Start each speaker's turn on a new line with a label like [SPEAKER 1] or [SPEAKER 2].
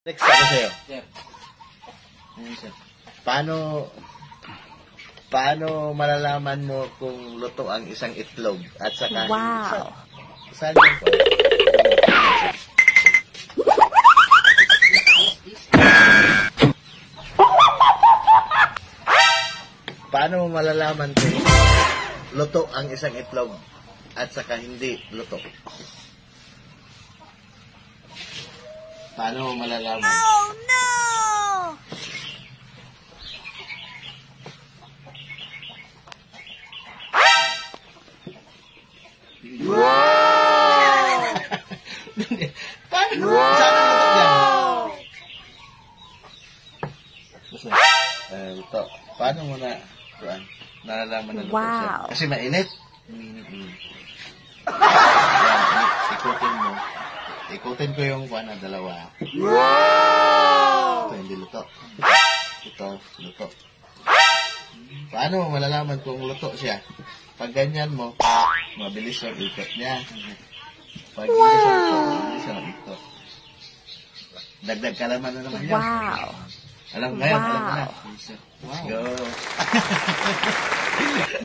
[SPEAKER 1] Next ako sa'yo.
[SPEAKER 2] Sir.
[SPEAKER 1] Ayun, sir. Paano malalaman mo kung luto ang isang itlog at saka
[SPEAKER 3] Wow.
[SPEAKER 1] saan yun po? Paano mo malalaman kung luto ang isang itlog at saka hindi luto? Paano mo malalaman?
[SPEAKER 3] Oh no!
[SPEAKER 1] Paano? Saan ang luto yan? Basta, luto. Paano mo na, nalalaman na luto siya?
[SPEAKER 3] Wow.
[SPEAKER 1] Kasi mainit. Yan, ikutin mo. Ikutin ko yung dalawa. Ito, hindi luto. Ito, luto. Paano mo malalaman kung luto siya? Pag ganyan mo, mabilis yung ikot niya. Pag hindi siya luto, mabilis yung ikot. Dagdag kalaman na naman yan.
[SPEAKER 3] Wow.
[SPEAKER 1] Alam ngayon, alam mo na.
[SPEAKER 3] Wow.
[SPEAKER 1] Go.